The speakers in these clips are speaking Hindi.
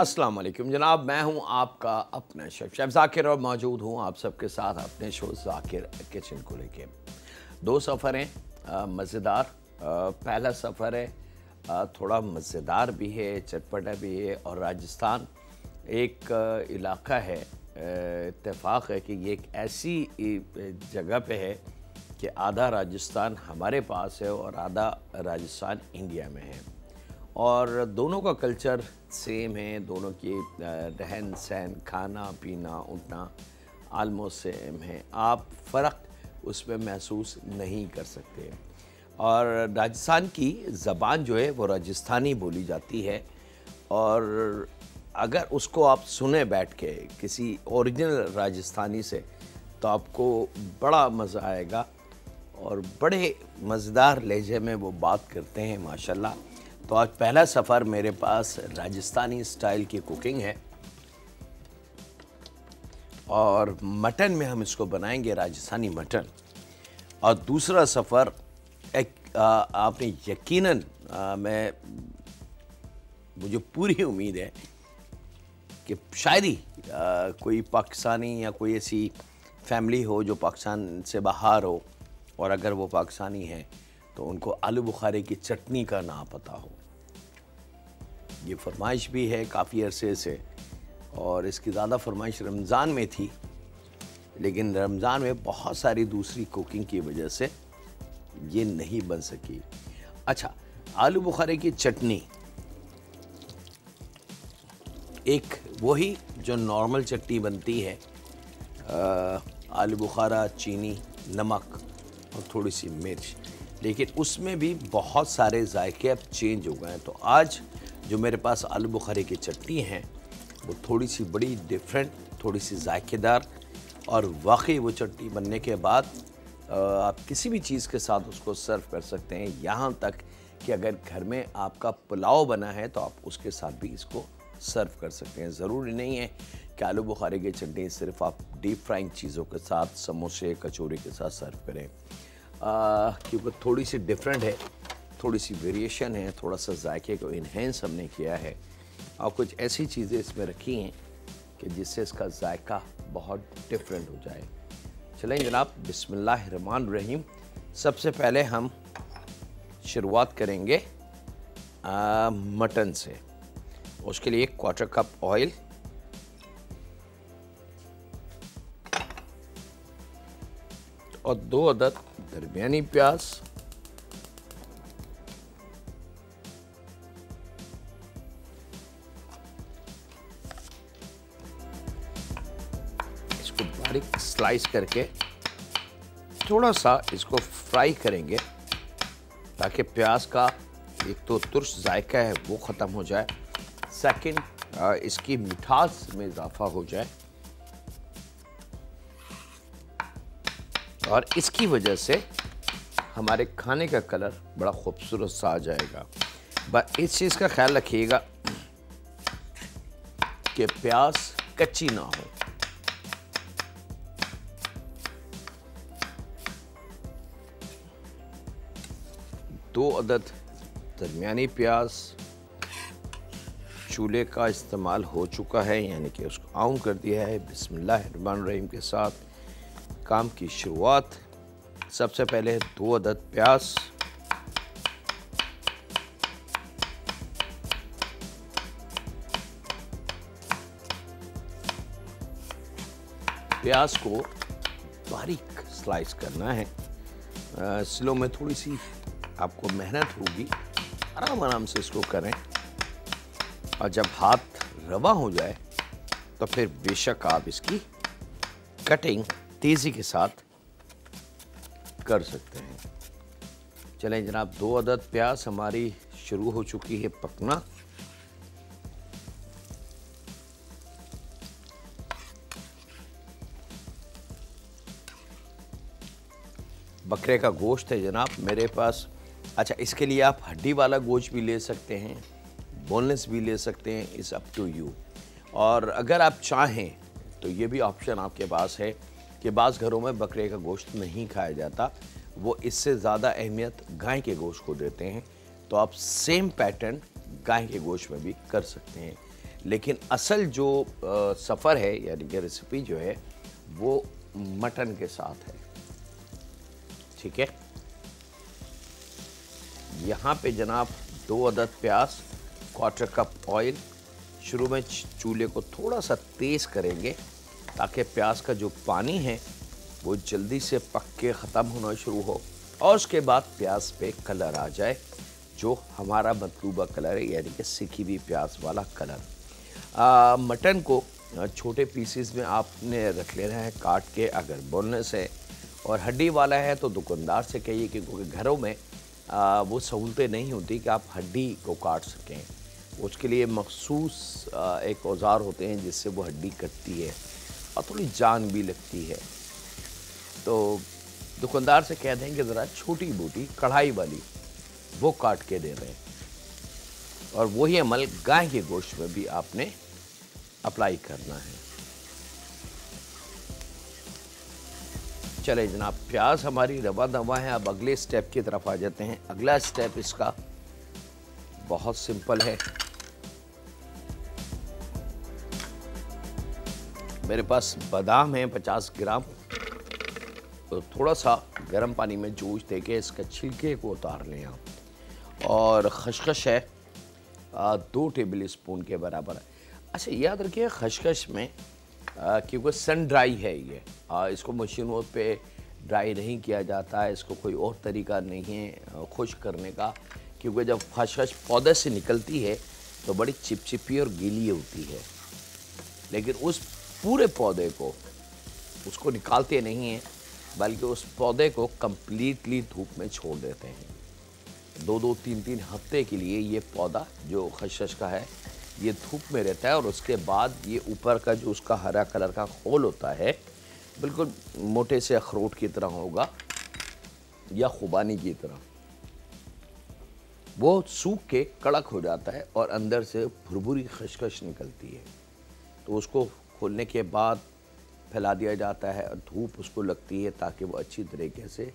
अस्सलाम वालेकुम जनाब, मैं हूं आपका अपना शेफ़ ज़ाकिर और मौजूद हूं आप सबके साथ अपने शो ज़ाकिर किचन को लेके। दो सफ़र हैं मज़ेदार। पहला सफ़र है थोड़ा मज़ेदार भी है, चटपटा भी है और राजस्थान एक इलाका है, इत्तेफ़ाक है कि ये एक ऐसी जगह पे है कि आधा राजस्थान हमारे पास है और आधा राजस्थान इंडिया में है और दोनों का कल्चर सेम है, दोनों की रहन सहन, खाना पीना, उठना आलमोस्ट सेम है। आप फ़र्क उसमें महसूस नहीं कर सकते। और राजस्थान की ज़बान जो है वो राजस्थानी बोली जाती है और अगर उसको आप सुने बैठ के किसी ओरिजिनल राजस्थानी से तो आपको बड़ा मज़ा आएगा और बड़े मज़ेदार लहजे में वो बात करते हैं माशाल्लाह। तो आज पहला सफ़र मेरे पास राजस्थानी स्टाइल की कुकिंग है और मटन में हम इसको बनाएंगे राजस्थानी मटन। और दूसरा सफ़र एक आपने यकीनन मुझे पूरी उम्मीद है कि शायद ही कोई पाकिस्तानी या कोई ऐसी फैमिली हो जो पाकिस्तान से बाहर हो और अगर वो पाकिस्तानी है तो उनको आलू बुखारे की चटनी का ना पता हो। ये फरमाइश भी है काफ़ी अरसे से और इसकी ज़्यादा फरमाइश रमज़ान में थी, लेकिन रमज़ान में बहुत सारी दूसरी कुकिंग की वजह से ये नहीं बन सकी। अच्छा, आलू बुखारे की चटनी एक वही जो नॉर्मल चटनी बनती है, आलू बुखारा, चीनी, नमक और थोड़ी सी मिर्च, लेकिन उसमें भी बहुत सारे जायके अब चेंज हो गए हैं। तो आज जो मेरे पास आलू बुखारे की चटनी है वो थोड़ी सी बड़ी डिफरेंट, थोड़ी सी जायकेदार और वाकई वो चटनी बनने के बाद आप किसी भी चीज़ के साथ उसको सर्व कर सकते हैं। यहाँ तक कि अगर घर में आपका पुलाव बना है तो आप उसके साथ भी इसको सर्व कर सकते हैं। ज़रूरी नहीं है कि आलू बुखारे की चटनी सिर्फ आप डीप फ्राइंग चीज़ों के साथ, समोसे कचौरी के साथ सर्व करें, क्योंकि थोड़ी सी डिफरेंट है, थोड़ी सी वेरिएशन है, थोड़ा सा जायके को इन्हेंस हमने किया है और कुछ ऐसी चीज़ें इसमें रखी हैं कि जिससे इसका जायका बहुत डिफरेंट हो जाए। चलें जनाब, बिस्मिल्लाहिर्रहमानिर्रहीम। सबसे पहले हम शुरुआत करेंगे मटन से। उसके लिए 1/4 कप ऑयल, और 2 अदद दरमियानी प्याज, इसको बारीक स्लाइस करके थोड़ा सा इसको फ्राई करेंगे ताकि प्याज का एक तो तुर्श जायका है वो ख़त्म हो जाए, सेकंड इसकी मिठास में इजाफा हो जाए और इसकी वजह से हमारे खाने का कलर बड़ा खूबसूरत सा आ जाएगा। बस इस चीज़ का ख्याल रखिएगा कि प्याज कच्ची ना हो। दो अदद दरमियानी प्याज चूल्हे का इस्तेमाल हो चुका है, यानी कि उसको ऑन कर दिया है। बिस्मिल्लाहिर्रहमानिर्रहीम के साथ काम की शुरुआत। सबसे पहले 2 अदद प्याज, प्याज को बारीक स्लाइस करना है। स्लो में थोड़ी सी आपको मेहनत होगी, आराम आराम से इसको करें और जब हाथ रवा हो जाए तो फिर बेशक आप इसकी कटिंग तेज़ी के साथ कर सकते हैं। चलें जनाब, 2 अदद प्याज हमारी शुरू हो चुकी है पकना। बकरे का गोश्त है जनाब मेरे पास। अच्छा, इसके लिए आप हड्डी वाला गोश्त भी ले सकते हैं, बोनलेस भी ले सकते हैं, इज़ अप टू यू। और अगर आप चाहें तो ये भी ऑप्शन आपके पास है कि बाज़ घरों में बकरे का गोश्त नहीं खाया जाता, वो इससे ज़्यादा अहमियत गाय के गोश्त को देते हैं, तो आप सेम पैटर्न गाय के गोश्त में भी कर सकते हैं। लेकिन असल जो सफ़र है यानी कि रेसिपी जो है वो मटन के साथ है। ठीक है, यहाँ पे जनाब 2 अदद प्याज, 1/4 कप ऑयल। शुरू में चूल्हे को थोड़ा सा तेज़ करेंगे ताकि प्याज का जो पानी है वो जल्दी से पक के ख़त्म होना शुरू हो और उसके बाद प्याज पे कलर आ जाए जो हमारा मतलूबा कलर है, यानी कि सिकी हुई प्याज वाला कलर। मटन को छोटे पीसेस में आपने रख लेना है काट के, अगर बोनलेस है और हड्डी वाला है तो दुकानदार से कहिए, क्योंकि घरों में वो सहूलतें नहीं होती कि आप हड्डी को काट सकें। उसके लिए मखसूस एक औजार होते हैं जिससे वो हड्डी कटती है और थोड़ी जान भी लगती है। तो दुकानदार से कह दें कि ज़रा छोटी बूटी कढ़ाई वाली वो काट के दे दें, और वही अमल गाय के गोश्त में भी आपने अप्लाई करना है। चले जनाब, प्याज हमारी रवा दवा है। अब अगले स्टेप की तरफ आ जाते हैं। अगला स्टेप इसका बहुत सिंपल है। मेरे पास बादाम है 50 ग्राम, तो थोड़ा सा गर्म पानी में जूझ दे के इसका छिलके को उतार लें आप। और खसखस है 2 टेबल स्पून के बराबर है। अच्छा, याद रखिए खसखस में क्योंकि सन ड्राई है ये, इसको मशीनों पे ड्राई नहीं किया जाता है। इसको कोई और तरीका नहीं है खुश्क करने का, क्योंकि जब खसखस पौधे से निकलती है तो बड़ी चिपचिपी और गीली होती है, लेकिन उस पूरे पौधे को उसको निकालते नहीं हैं, बल्कि उस पौधे को कम्प्लीटली धूप में छोड़ देते हैं। 2-2, 3-3 हफ्ते के लिए ये पौधा जो खसखस का है ये धूप में रहता है, और उसके बाद ये ऊपर का जो उसका हरा कलर का खोल होता है बिल्कुल मोटे से अखरोट की तरह होगा या खुबानी की तरह, वो सूख के कड़क हो जाता है और अंदर से भुरभुरी खसखस निकलती है। तो उसको खोलने के बाद फैला दिया जाता है और धूप उसको लगती है ताकि वो अच्छी तरीके से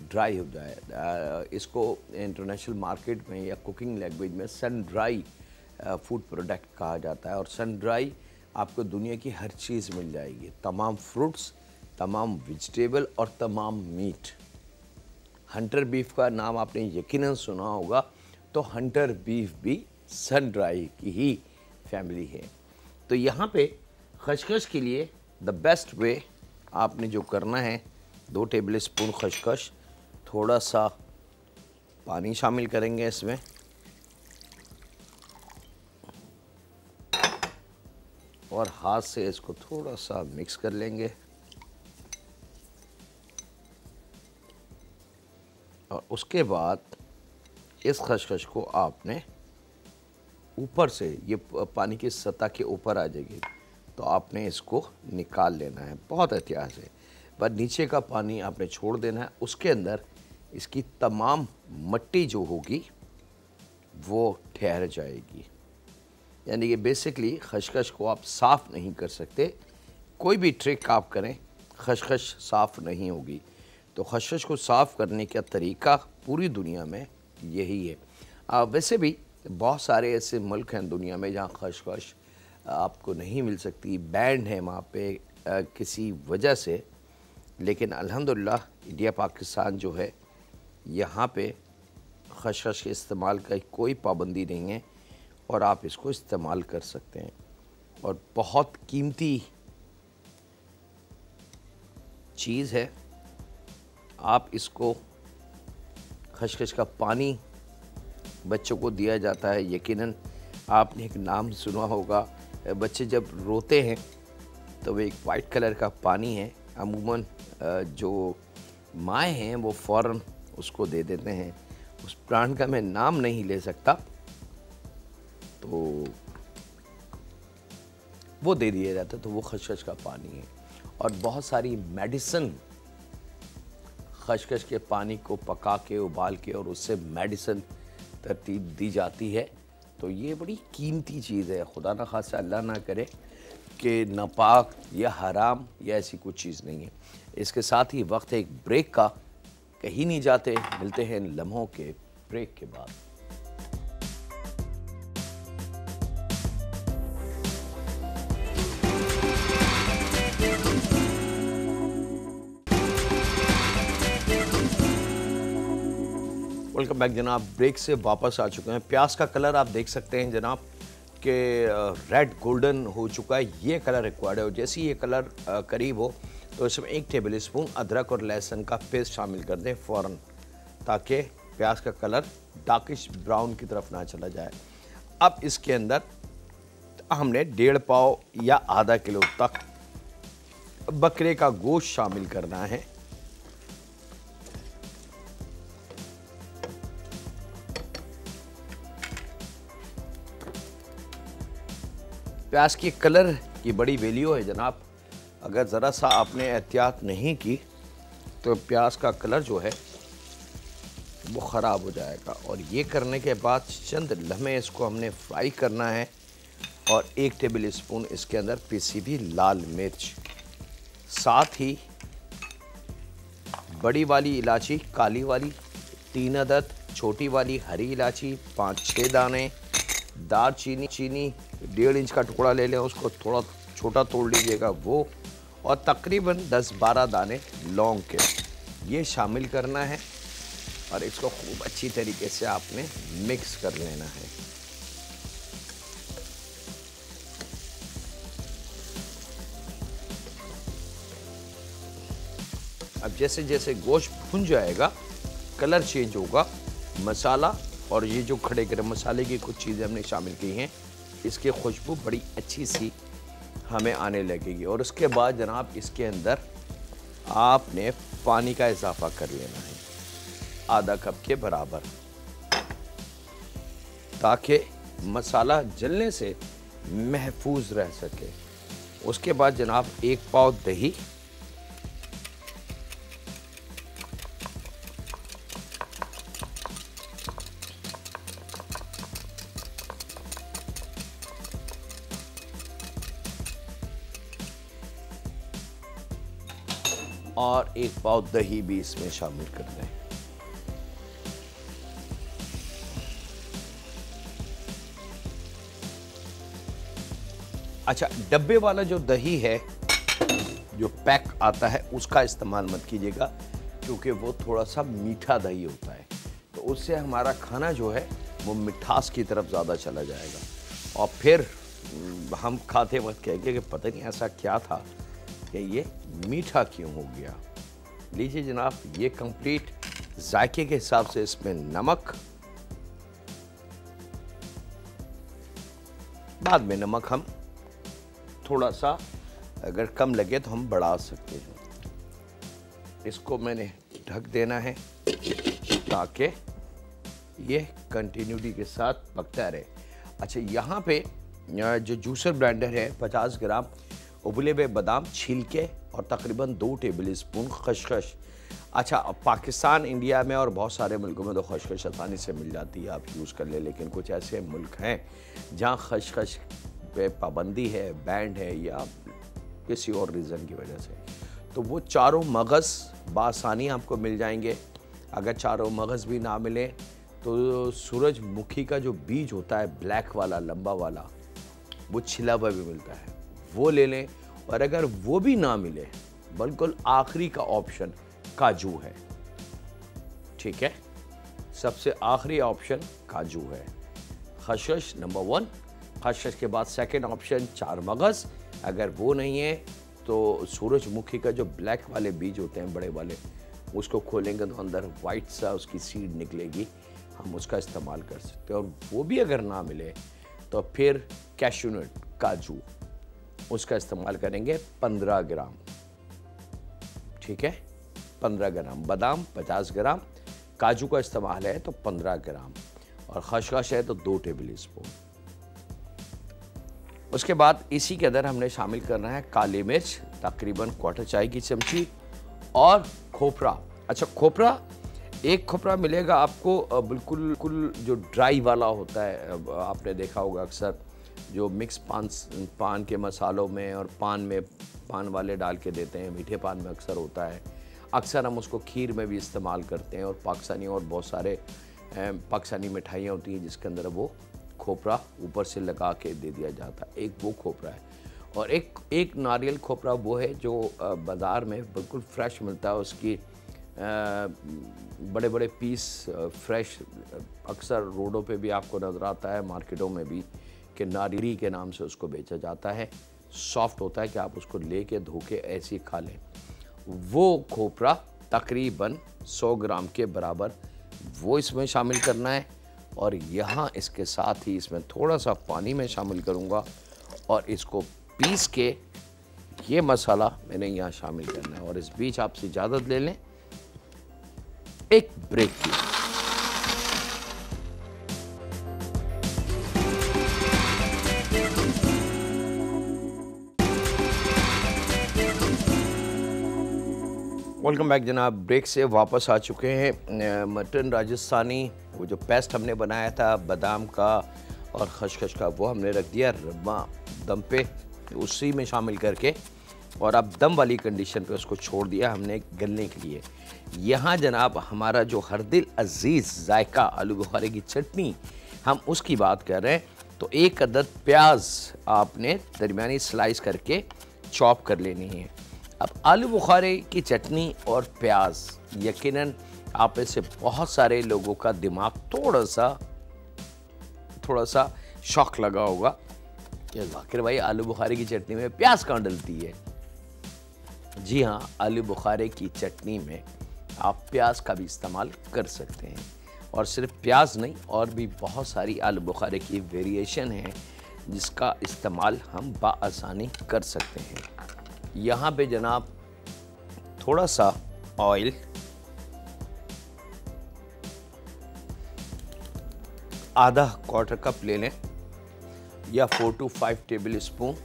ड्राई हो जाए। इसको इंटरनेशनल मार्केट में या कुकिंग लैंग्वेज में सन ड्राई फूड प्रोडक्ट कहा जाता है। और सन ड्राई आपको दुनिया की हर चीज़ मिल जाएगी, तमाम फ्रूट्स, तमाम वेजिटेबल और तमाम मीट। हंटर बीफ का नाम आपने यकीनन सुना होगा, तो हंटर बीफ भी सन ड्राई की ही फैमिली है। तो यहाँ पे खसखस के लिए द बेस्ट वे आपने जो करना है, 2 टेबल स्पून खसखस, थोड़ा सा पानी शामिल करेंगे इसमें, और हाथ से इसको थोड़ा सा मिक्स कर लेंगे, और उसके बाद इस खसखस को आपने ऊपर से, ये पानी की सतह के ऊपर आ जाएगी तो आपने इसको निकाल लेना है बहुत एहतियात से, पर नीचे का पानी आपने छोड़ देना है। उसके अंदर इसकी तमाम मिट्टी जो होगी वो ठहर जाएगी, यानी कि बेसिकली खसखस को आप साफ़ नहीं कर सकते। कोई भी ट्रिक आप करें खसखस साफ़ नहीं होगी। तो खसखस को साफ़ करने का तरीका पूरी दुनिया में यही है। वैसे भी बहुत सारे ऐसे मुल्क हैं दुनिया में जहाँ खसखस आपको नहीं मिल सकती, बैंड है वहाँ पे किसी वजह से, लेकिन अल्हम्दुलिल्लाह इंडिया पाकिस्तान जो है यहाँ पे खसखस के इस्तेमाल का कोई पाबंदी नहीं है और आप इसको इस्तेमाल कर सकते हैं। और बहुत कीमती चीज़ है। आप इसको, खसखस का पानी बच्चों को दिया जाता है। यकीनन आपने एक नाम सुना होगा, बच्चे जब रोते हैं तो वे एक वाइट कलर का पानी है, अमूमन जो माएँ हैं वो फ़ौरन उसको दे देते हैं। उस ब्रांड का मैं नाम नहीं ले सकता, तो वो दे दिया जाता है, तो वो खसखस का पानी है। और बहुत सारी मेडिसिन खसखस के पानी को पका के, उबाल के, और उससे मेडिसिन तरतीब दी जाती है। तो ये बड़ी कीमती चीज़ है। खुदा ना खासा अल्लाह ना करे कि नापाक या हराम या ऐसी कुछ चीज़ नहीं है। इसके साथ ही वक्त है एक ब्रेक का, कहीं नहीं जाते, मिलते हैं इन लम्हों के ब्रेक के बाद। वेलकम बैक जनाब। ब्रेक से वापस आ चुके हैं। प्याज का कलर आप देख सकते हैं जनाब कि रेड गोल्डन हो चुका है। ये कलर रिक्वायर्ड है और जैसे ही ये कलर करीब हो तो इसमें 1 टेबल स्पून अदरक और लहसुन का पेस्ट शामिल कर दें फ़ौरन, ताकि प्याज का कलर डार्किश ब्राउन की तरफ ना चला जाए। अब इसके अंदर हमने 1.5 पाव या आधा किलो तक बकरे का गोश्त शामिल करना है। प्याज की कलर की बड़ी वैल्यू है जनाब। अगर ज़रा सा आपने एहतियात नहीं की तो प्याज का कलर जो है वो ख़राब हो जाएगा। और ये करने के बाद चंद लम्हे इसको हमने फ्राई करना है और 1 टेबल स्पून इसके अंदर पिसी हुई लाल मिर्च, साथ ही बड़ी वाली इलायची काली वाली 3 अदद, छोटी वाली हरी इलायची 5-6 दाने, दालचीनी 1.5 इंच का टुकड़ा ले लें, उसको थोड़ा छोटा तोड़ लीजिएगा वो, और तकरीबन 10-12 दाने लौंग के ये शामिल करना है और इसको खूब अच्छी तरीके से आपने मिक्स कर लेना है। अब जैसे जैसे गोश्त भुन जाएगा, कलर चेंज होगा, मसाला और ये जो खड़े गरम मसाले की कुछ चीज़ें हमने शामिल की हैं, इसकी खुशबू बड़ी अच्छी सी हमें आने लगेगी। और उसके बाद जनाब इसके अंदर आपने पानी का इजाफा कर लेना है आधा कप के बराबर, ताकि मसाला जलने से महफूज रह सके। उसके बाद जनाब 1 पाव दही, और 1 पाव दही भी इसमें शामिल कर दें। अच्छा, डब्बे वाला जो दही है जो पैक आता है उसका इस्तेमाल मत कीजिएगा, क्योंकि वो थोड़ा सा मीठा दही होता है, तो उससे हमारा खाना जो है वो मिठास की तरफ ज़्यादा चला जाएगा और फिर हम खाते वक्त कहेंगे कि पता नहीं ऐसा क्या था कि ये मीठा क्यों हो गया। लीजिए जनाब, ये कंप्लीट जायके के हिसाब से इसमें नमक, बाद में नमक हम थोड़ा सा अगर कम लगे तो हम बढ़ा सकते हैं। इसको मैंने ढक देना है ताकि ये कंटिन्यूटी के साथ पकता रहे। अच्छा, यहाँ पे जो जूसर ब्लेंडर है 50 ग्राम उबले हुए बादाम छील के और तकरीबन 2 टेबल स्पून खसखस। अच्छा, पाकिस्तान, इंडिया में और बहुत सारे मुल्कों में तो खसखस आसानी से मिल जाती है, आप यूज़ कर ले, लेकिन कुछ ऐसे मुल्क हैं जहाँ खसखस पे पाबंदी है, बैंड है, या किसी और रीज़न की वजह से, तो वो चारों मगज़ बासानी आपको मिल जाएंगे। अगर चारों मगज़ भी ना मिले तो सूरजमुखी का जो बीज होता है ब्लैक वाला लंबा वाला, वो छिला हुआ भी मिलता है, वो ले लें। और अगर वो भी ना मिले, बिल्कुल आखिरी का ऑप्शन काजू है। ठीक है, सबसे आखिरी ऑप्शन काजू है। खसखस नंबर 1, खसखस के बाद सेकंड ऑप्शन 4 मगज़। अगर वो नहीं है तो सूरजमुखी का जो ब्लैक वाले बीज होते हैं बड़े वाले, उसको खोलेंगे तो अंदर वाइट सा उसकी सीड निकलेगी, हम उसका इस्तेमाल कर सकते हैं। और वो भी अगर ना मिले तो फिर कैशू नट, काजू, उसका इस्तेमाल करेंगे 15 ग्राम। ठीक है, 15 ग्राम बादाम, 50 ग्राम काजू का इस्तेमाल है तो 15 ग्राम, और खसखस है तो 2 टेबल स्पून। उसके बाद इसी के अंदर हमने शामिल करना है काली मिर्च तकरीबन 1/4 चाय की चमची, और खोपरा। अच्छा, खोपरा, एक खोपरा मिलेगा आपको बिल्कुल जो ड्राई वाला होता है, आपने देखा होगा अक्सर जो मिक्स पान के मसालों में और पान में पान वाले डाल के देते हैं, मीठे पान में अक्सर होता है। अक्सर हम उसको खीर में भी इस्तेमाल करते हैं, और पाकिस्तानी और बहुत सारे पाकिस्तानी मिठाइयाँ होती हैं जिसके अंदर वो खोपरा ऊपर से लगा के दे दिया जाता है। एक वो खोपरा है, और एक नारियल खोपरा वो है जो बाज़ार में बिल्कुल फ्रेश मिलता है, उसकी बड़े बड़े पीस फ्रेश अक्सर रोडों पे भी आपको नज़र आता है, मार्केटों में भी, कि नारियरी के नाम से उसको बेचा जाता है। सॉफ्ट होता है कि आप उसको लेके धो के ऐसे ही खा लें। वो खोपरा तकरीबन 100 ग्राम के बराबर वो इसमें शामिल करना है, और यहाँ इसके साथ ही इसमें थोड़ा सा पानी में शामिल करूँगा और इसको पीस के ये मसाला मैंने यहाँ शामिल करना है। और इस बीच आपसे इजाज़त ले लें एक ब्रेक की। वेलकम बैक जनाब। ब्रेक से वापस आ चुके हैं। मटन राजस्थानी, वो जो पेस्ट हमने बनाया था बादाम का और खसखस का, वो हमने रख दिया रब्बा दम पे, उसी में शामिल करके, और अब दम वाली कंडीशन पे उसको छोड़ दिया हमने गलने के लिए। यहाँ जनाब हमारा जो हर दिल अजीज़ जायका आलू बुखारे की चटनी, हम उसकी बात कर रहे हैं। तो एक अदद प्याज आपने दरमियानी स्लाइस करके चॉप कर लेनी है। अब आलू बुखारे की चटनी और प्याज, यकीनन आप में से बहुत सारे लोगों का दिमाग थोड़ा सा शौक लगा होगा कि जाकिर भाई आलू बुखारे की चटनी में प्याज कहाँ डलती है। जी हाँ, आलू बुखारे की चटनी में आप प्याज का भी इस्तेमाल कर सकते हैं, और सिर्फ प्याज नहीं, और भी बहुत सारी आलू बुखारे की वेरिएशन है जिसका इस्तेमाल हम बाआसानी कर सकते हैं। यहाँ पे जनाब थोड़ा सा ऑयल, आधा क्वार्टर कप ले लें या 4 to 5 टेबल स्पून,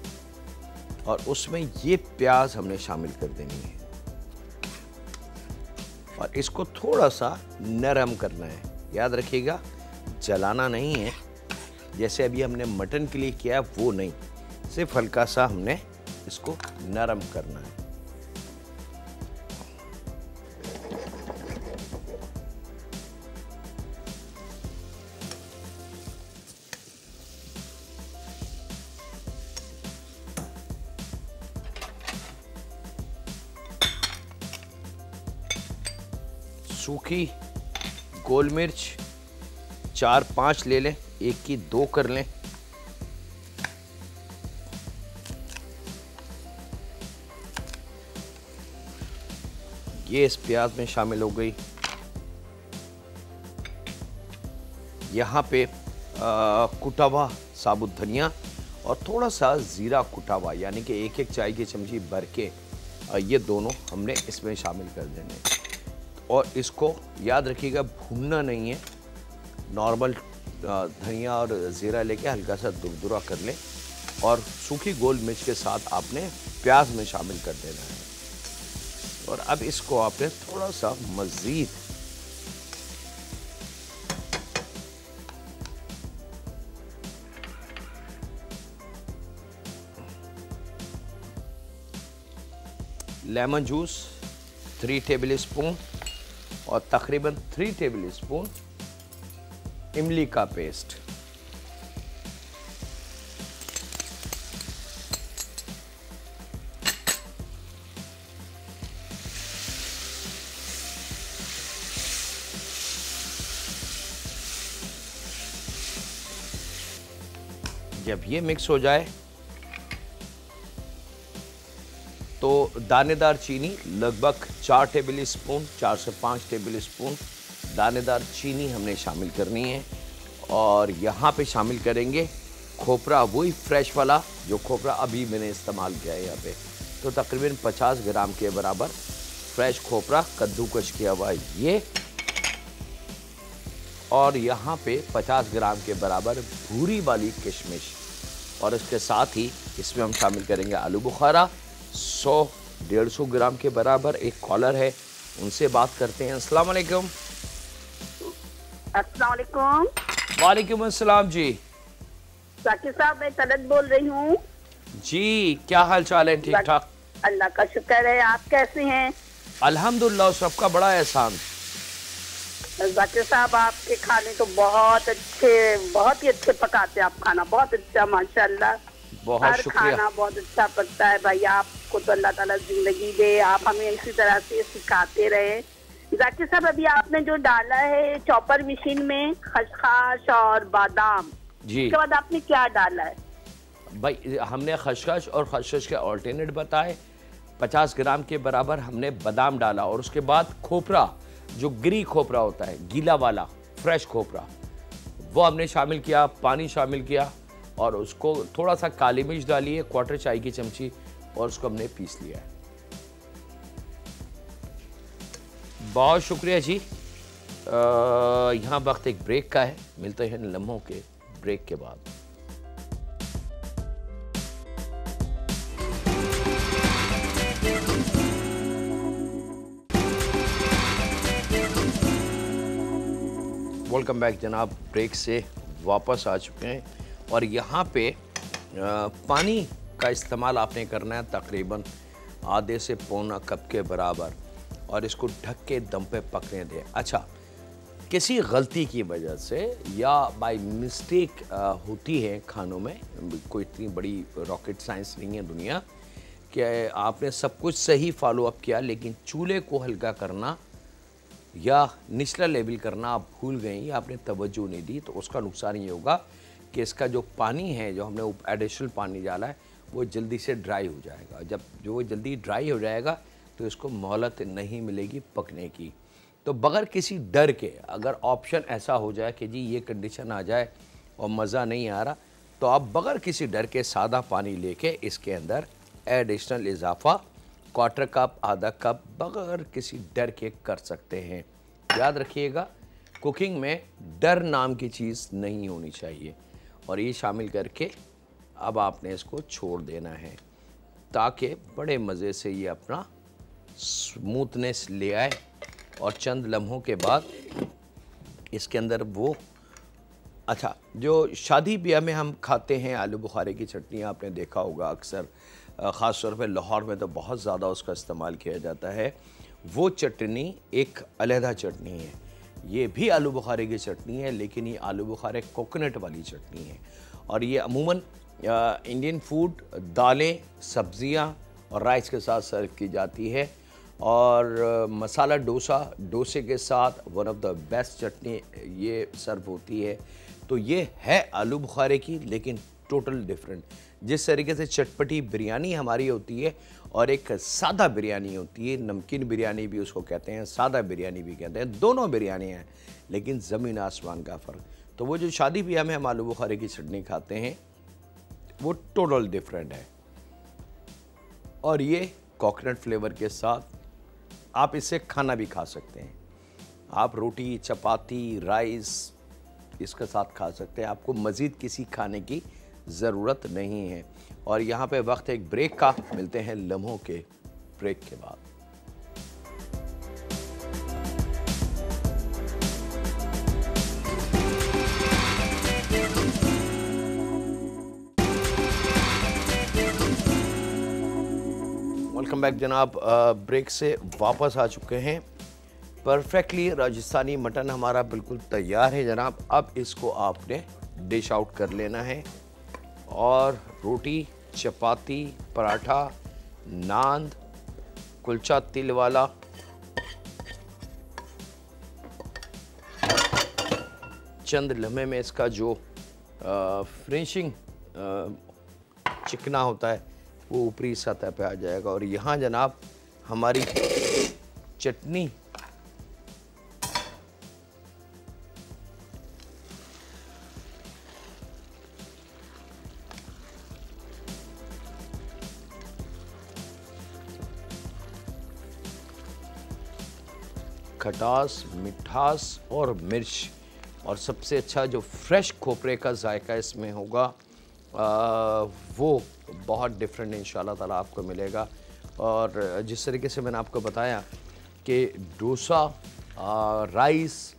और उसमें ये प्याज हमने शामिल कर देनी है और इसको थोड़ा सा नरम करना है। याद रखिएगा, जलाना नहीं है जैसे अभी हमने मटन के लिए किया, वो नहीं, सिर्फ हल्का सा हमने इसको नरम करना है। सूखी गोल मिर्च 4-5 ले लें, एक की 2 कर लें। ये इस प्याज में शामिल हो गई। यहाँ पे कुटा हुआ साबुत धनिया और थोड़ा सा ज़ीरा कुटा हुआ, यानी कि 1-1 चाय की चमची भर के ये दोनों हमने इसमें शामिल कर देने। और इसको याद रखिएगा भूनना नहीं है, नॉर्मल धनिया और ज़ीरा लेके हल्का सा दुरदुरा कर लें, और सूखी गोल मिर्च के साथ आपने प्याज में शामिल कर देना है। और अब इसको आपने थोड़ा सा मज़ीद लेमन जूस 3 टेबल स्पून और तकरीबन 3 टेबल स्पून इमली का पेस्ट, जब ये मिक्स हो जाए तो दानेदार चीनी लगभग 4 टेबल स्पून, 4 से 5 टेबल स्पून दानेदार चीनी हमने शामिल करनी है। और यहाँ पे शामिल करेंगे खोपरा, वही फ्रेश वाला जो खोपरा अभी मैंने इस्तेमाल किया है यहाँ पे। तो तकरीबन 50 ग्राम के बराबर फ्रेश खोपरा कद्दूकस किया हुआ ये, और यहाँ पे 50 ग्राम के बराबर भूरी वाली किशमिश, और इसके साथ ही इसमें हम शामिल करेंगे आलू बुखारा 100-150 ग्राम के बराबर। एक कॉलर है, उनसे बात करते हैं। अस्सलाम वालेकुम। अस्सलाम वालेकुम। वालेकुम अस्सलाम जी। जाकिर साहब, मैं तलत बोल रही हूँ जी। क्या हाल चाल है? ठीक ठाक, अल्लाह का शुक्र है। आप कैसे हैं? अल्हम्दुलिल्लाह, सबका बड़ा एहसान। जाकिर साहब, आपके खाने तो बहुत ही अच्छे पकाते हैं आप खाना, बहुत अच्छा माशाल्लाह। बहुत शुक्रिया। खाना बहुत अच्छा पकता है भाई। आपको तो अल्लाह ताला जिंदगी दे, आप हमें इसी तरह से सिखाते रहे। जाकिर साहब, अभी आपने जो डाला है चॉपर मशीन में खसखस और बादाम, जी उसके बाद आपने क्या डाला है? भाई, हमने खसखस और खसखस के ऑल्टरनेट बताए। 50 ग्राम के बराबर हमने बादाम डाला और उसके बाद खोपरा, जो गिरी खोपरा होता है, गीला वाला फ्रेश खोपरा, वो हमने शामिल किया, पानी शामिल किया और उसको थोड़ा सा काली मिर्च डाली है, 1/4 चाय की चमची, और उसको हमने पीस लिया है। बहुत शुक्रिया जी। यहाँ वक्त एक ब्रेक का है, मिलते हैं लम्हों के ब्रेक के बाद। वेलकम बैक जनाब, ब्रेक से वापस आ चुके हैं और यहाँ पे पानी का इस्तेमाल आपने करना है तकरीबन आधे से पौना कप के बराबर, और इसको ढक के दम पे पकने दें। अच्छा, किसी गलती की वजह से या बाय मिस्टेक होती है खानों में, कोई इतनी बड़ी रॉकेट साइंस नहीं है दुनिया कि आपने सब कुछ सही फॉलो अप किया, लेकिन चूल्हे को हल्का करना या निचला लेवल करना आप भूल गए या आपने तवज्जो नहीं दी, तो उसका नुकसान ये होगा कि इसका जो पानी है, जो हमने एडिशनल पानी डाला है, वो जल्दी से ड्राई हो जाएगा। जब जो वो जल्दी ड्राई हो जाएगा तो इसको मोहलत नहीं मिलेगी पकने की। तो बगैर किसी डर के, अगर ऑप्शन ऐसा हो जाए कि जी ये कंडीशन आ जाए और मज़ा नहीं आ रहा, तो आप बगैर किसी डर के सादा पानी लेके इसके अंदर एडिशनल इजाफा 1/4 कप, आधा कप बगैर किसी डर के कर सकते हैं। याद रखिएगा, कुकिंग में डर नाम की चीज़ नहीं होनी चाहिए। और ये शामिल करके अब आपने इसको छोड़ देना है ताकि बड़े मज़े से ये अपना स्मूथनेस ले आए, और चंद लम्हों के बाद इसके अंदर वो, अच्छा, जो शादी ब्याह में हम खाते हैं आलू बुखारे की चटनी, आपने देखा होगा अक्सर, ख़ास तौर पे लाहौर में तो बहुत ज़्यादा उसका इस्तेमाल किया जाता है। वो चटनी एक अलहदा चटनी है। ये भी आलू बुखारे की चटनी है, लेकिन ये आलू बुखारे कोकोनट वाली चटनी है। और ये अमूमन इंडियन फूड, दालें, सब्ज़ियाँ और राइस के साथ सर्व की जाती है। और मसाला डोसे के साथ वन ऑफ द बेस्ट चटनी ये सर्व होती है। तो ये है आलू बुखारे की, लेकिन टोटल डिफरेंट। जिस तरीके से चटपटी बिरयानी हमारी होती है और एक सादा बिरयानी होती है, नमकीन बिरयानी भी उसको कहते हैं, सादा बिरयानी भी कहते हैं, दोनों बिरयानी हैं, लेकिन ज़मीन आसमान का फ़र्क। तो वो जो शादी ब्याह में हम आलू बुखारे की चटनी खाते हैं, वो टोटल डिफरेंट है। और ये कोकोनट फ्लेवर के साथ आप इसे खाना भी खा सकते हैं। आप रोटी, चपाती, राइस इसके साथ खा सकते हैं। आपको मज़ीद किसी खाने की ज़रूरत नहीं है। और यहाँ पे वक्त एक ब्रेक का, मिलते हैं लम्हों के ब्रेक के बाद। वेलकम बैक जनाब, ब्रेक से वापस आ चुके हैं। परफेक्टली राजस्थानी मटन हमारा बिल्कुल तैयार है जनाब। अब इसको आपने डिश आउट कर लेना है और रोटी, चपाती, पराठा, नान, कुलचा तिल वाला, चंद लम्हे में इसका जो फिनिशिंग चिकना होता है वो ऊपरी सतह पे आ जाएगा। और यहाँ जनाब हमारी चटनी खटास, मिठास और मिर्च, और सबसे अच्छा जो फ्रेश खोपरे का जायका इसमें होगा, वो बहुत डिफरेंट इंशाल्लाह ताला आपको मिलेगा। और जिस तरीके से मैंने आपको बताया कि डोसा, राइस,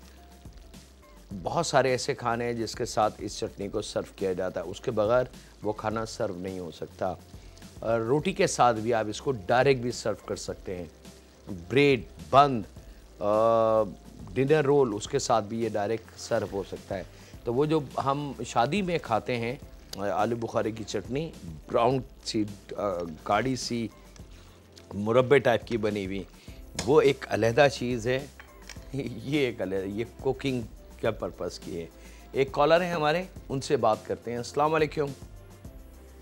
बहुत सारे ऐसे खाने हैं जिसके साथ इस चटनी को सर्व किया जाता है, उसके बगैर वो खाना सर्व नहीं हो सकता। रोटी के साथ भी आप इसको डायरेक्ट भी सर्व कर सकते हैं। ब्रेड, बंद, डिनर रोल, उसके साथ भी ये डायरेक्ट सर्व हो सकता है। तो वो जो हम शादी में खाते हैं आलू बुखारे की चटनी, ब्राउन सी गाढ़ी सी मुरब्बे टाइप की बनी हुई, वो एक अलहदा चीज़ है। ये कलर, ये कुकिंग का पर्पस की है। एक कॉलर है हमारे, उनसे बात करते हैं। अस्सलाम वालेकुम।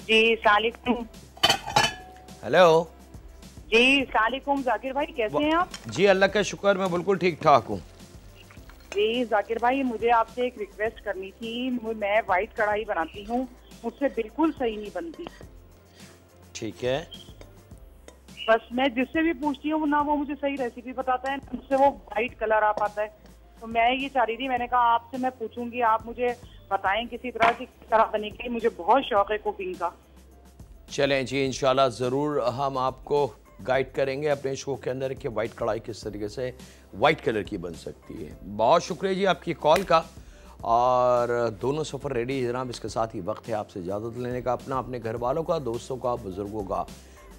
जी सलामुकुम। हेलो जी सलामुकुम जाकिर भाई, कैसे हैं आप? जी अल्लाह का शुक्र, मैं बिल्कुल ठीक ठाक हूँ। जी जाकिर भाई, मुझे आपसे एक रिक्वेस्ट करनी थी। मैं वाइट कढ़ाई बनाती हूँ, मुझसे बिल्कुल सही नहीं बनती। ठीक है। बस मैं जिससे भी पूछती हूँ ना वो मुझे सही रेसिपी बताता है, मुझसे वो वाइट कलर आ पाता है। तो मैं ये चाह रही थी, मैंने कहा आपसे मैं पूछूंगी, आप मुझे बताएं किसी तरह की किस तरह बनेगी। मुझे बहुत शौक है कुकिंग का। चलें जी, इंशाल्लाह ज़रूर हम आपको गाइड करेंगे अपने शो के अंदर कि वाइट कढ़ाई किस तरीके से वाइट कलर की बन सकती है। बहुत शुक्रिया जी आपकी कॉल का। और दोनों सफ़र रेडी है जनाब। इसके साथ ही वक्त है आपसे इजाज़त लेने का। अपने घर वालों का, दोस्तों का, बुज़ुर्गों का,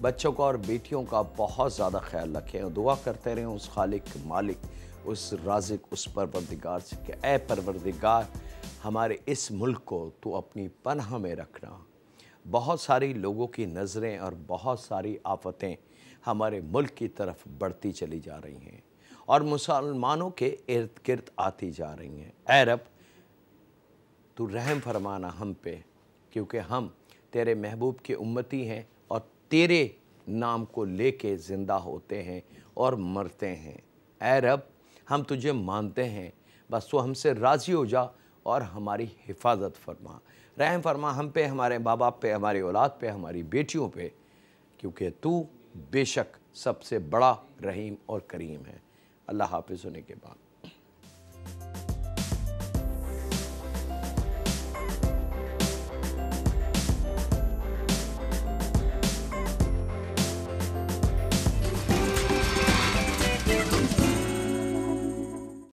बच्चों का और बेटियों का बहुत ज़्यादा ख्याल रखें और दुआ करते रहें उस खालिक, मालिक, उस राज़िक, उस परवरदिगार से कि ऐ परवरदिगार, हमारे इस मुल्क को तो अपनी पनाह में रखना। बहुत सारी लोगों की नज़रें और बहुत सारी आफतें हमारे मुल्क की तरफ बढ़ती चली जा रही हैं और मुसलमानों के इर्द गिर्द आती जा रही हैं। ऐ रब, तू रहम फरमाना हम पे, क्योंकि हम तेरे महबूब के उम्मती हैं और तेरे नाम को लेके ज़िंदा होते हैं और मरते हैं। ऐ रब, हम तुझे मानते हैं, बस तू हमसे राज़ी हो जा और हमारी हिफाजत फरमा। रहम फरमा हम पे, हमारे माँ बाप पे, हमारी औलाद पे, हमारी बेटियों पे, क्योंकि तू बेशक सबसे बड़ा रहीम और करीम है। अल्लाह हाफ़िज़ होने के बाद।